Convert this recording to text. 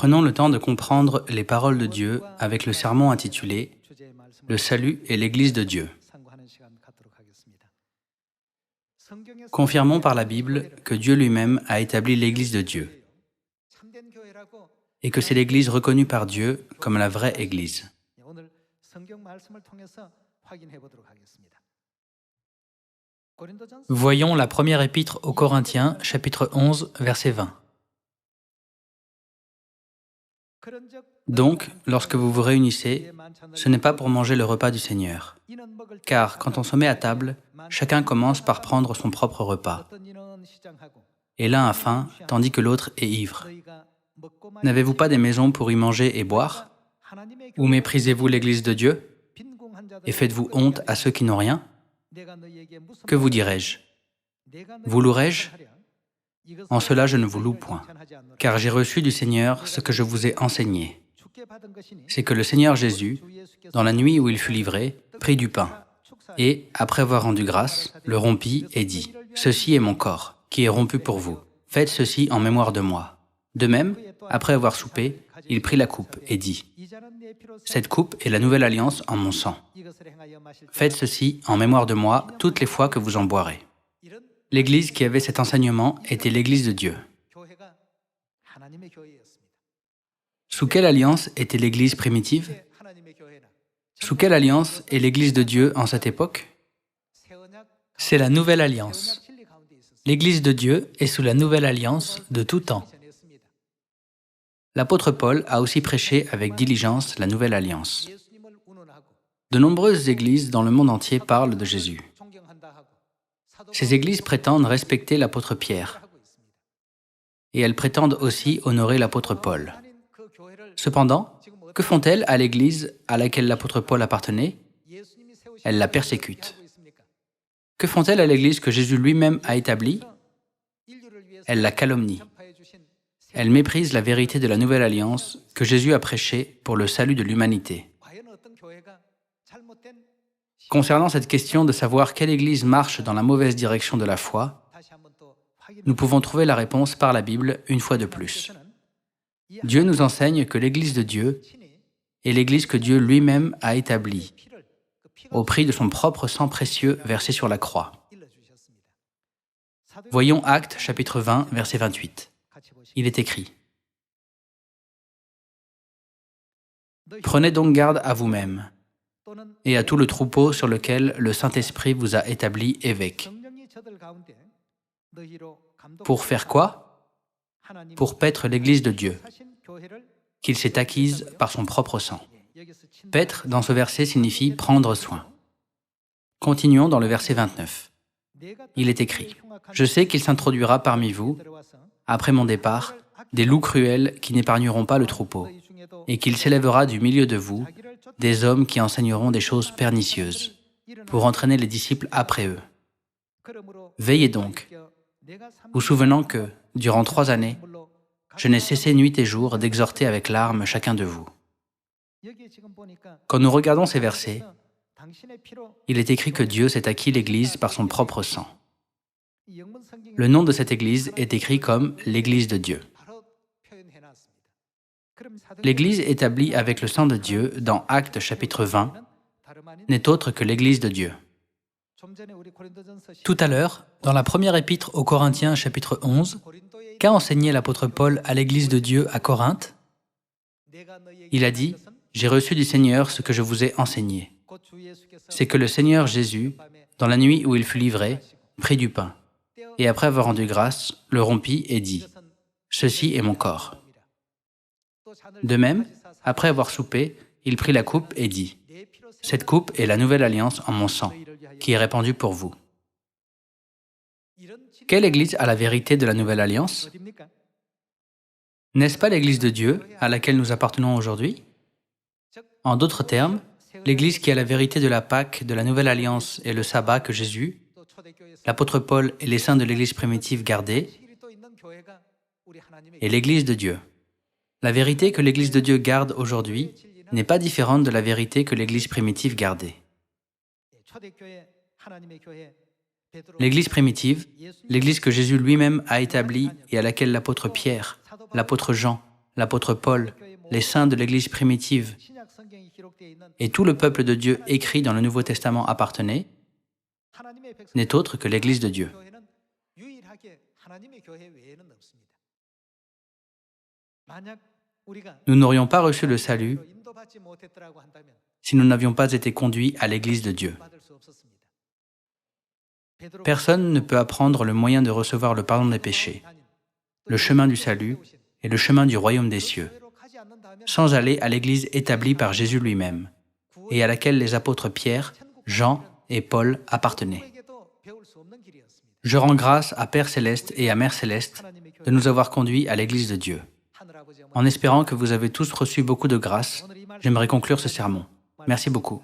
Prenons le temps de comprendre les paroles de Dieu avec le sermon intitulé « Le salut et l'Église de Dieu ». Confirmons par la Bible que Dieu lui-même a établi l'Église de Dieu et que c'est l'Église reconnue par Dieu comme la vraie Église. Voyons la première épître aux Corinthiens, chapitre 11, verset 20. Donc, lorsque vous vous réunissez, ce n'est pas pour manger le repas du Seigneur. Car quand on se met à table, chacun commence par prendre son propre repas. Et l'un a faim, tandis que l'autre est ivre. N'avez-vous pas des maisons pour y manger et boire? Ou méprisez-vous l'Église de Dieu? Et faites-vous honte à ceux qui n'ont rien? Que vous dirai-je? Vous louerai-je? En cela, je ne vous loue point, car j'ai reçu du Seigneur ce que je vous ai enseigné. C'est que le Seigneur Jésus, dans la nuit où il fut livré, prit du pain, et, après avoir rendu grâce, le rompit et dit, « Ceci est mon corps, qui est rompu pour vous. Faites ceci en mémoire de moi. » De même, après avoir soupé, il prit la coupe et dit, « Cette coupe est la nouvelle alliance en mon sang. Faites ceci en mémoire de moi toutes les fois que vous en boirez. » L'Église qui avait cet enseignement était l'Église de Dieu. Sous quelle alliance était l'Église primitive? Sous quelle alliance est l'Église de Dieu en cette époque? C'est la nouvelle alliance. L'Église de Dieu est sous la nouvelle alliance de tout temps. L'apôtre Paul a aussi prêché avec diligence la nouvelle alliance. De nombreuses églises dans le monde entier parlent de Jésus. Ces églises prétendent respecter l'apôtre Pierre. Et elles prétendent aussi honorer l'apôtre Paul. Cependant, que font-elles à l'église à laquelle l'apôtre Paul appartenait? Elles la persécutent. Que font-elles à l'église que Jésus lui-même a établie? Elles la calomnient. Elles méprisent la vérité de la nouvelle alliance que Jésus a prêchée pour le salut de l'humanité. Concernant cette question de savoir quelle église marche dans la mauvaise direction de la foi, nous pouvons trouver la réponse par la Bible une fois de plus. Dieu nous enseigne que l'Église de Dieu est l'Église que Dieu lui-même a établie, au prix de son propre sang précieux versé sur la croix. Voyons Actes, chapitre 20, verset 28. Il est écrit « Prenez donc garde à vous-même et à tout le troupeau sur lequel le Saint-Esprit vous a établi évêque. » Pour faire quoi? Pour paître l'Église de Dieu, qu'il s'est acquise par son propre sang. Paître, dans ce verset, signifie prendre soin. Continuons dans le verset 29. Il est écrit « Je sais qu'il s'introduira parmi vous, après mon départ, des loups cruels qui n'épargneront pas le troupeau, et qu'il s'élèvera du milieu de vous des hommes qui enseigneront des choses pernicieuses, pour entraîner les disciples après eux. Veillez donc, vous souvenant que, durant 3 années, je n'ai cessé nuit et jour d'exhorter avec larmes chacun de vous. » Quand nous regardons ces versets, il est écrit que Dieu s'est acquis l'Église par son propre sang. Le nom de cette Église est écrit comme l'Église de Dieu. L'Église établie avec le sang de Dieu dans Actes chapitre 20 n'est autre que l'Église de Dieu. Tout à l'heure, dans la première épître aux Corinthiens, chapitre 11, qu'a enseigné l'apôtre Paul à l'Église de Dieu à Corinthe? Il a dit « J'ai reçu du Seigneur ce que je vous ai enseigné. C'est que le Seigneur Jésus, dans la nuit où il fut livré, prit du pain, et après avoir rendu grâce, le rompit et dit « Ceci est mon corps. » De même, après avoir soupé, il prit la coupe et dit « Cette coupe est la nouvelle alliance en mon sang, qui est répandue pour vous. » Quelle Église a la vérité de la nouvelle alliance? N'est-ce pas l'Église de Dieu à laquelle nous appartenons aujourd'hui? En d'autres termes, l'Église qui a la vérité de la Pâque, de la nouvelle alliance et le sabbat que Jésus, l'apôtre Paul et les saints de l'Église primitive gardaient, est l'Église de Dieu. La vérité que l'Église de Dieu garde aujourd'hui n'est pas différente de la vérité que l'Église primitive gardait. L'Église primitive, l'Église que Jésus lui-même a établie et à laquelle l'apôtre Pierre, l'apôtre Jean, l'apôtre Paul, les saints de l'Église primitive et tout le peuple de Dieu écrit dans le Nouveau Testament appartenait, n'est autre que l'Église de Dieu. Nous n'aurions pas reçu le salut si nous n'avions pas été conduits à l'Église de Dieu. Personne ne peut apprendre le moyen de recevoir le pardon des péchés, le chemin du salut et le chemin du royaume des cieux, sans aller à l'Église établie par Jésus lui-même et à laquelle les apôtres Pierre, Jean et Paul appartenaient. Je rends grâce à Père Céleste et à Mère Céleste de nous avoir conduits à l'Église de Dieu. En espérant que vous avez tous reçu beaucoup de grâce, j'aimerais conclure ce sermon. Merci beaucoup.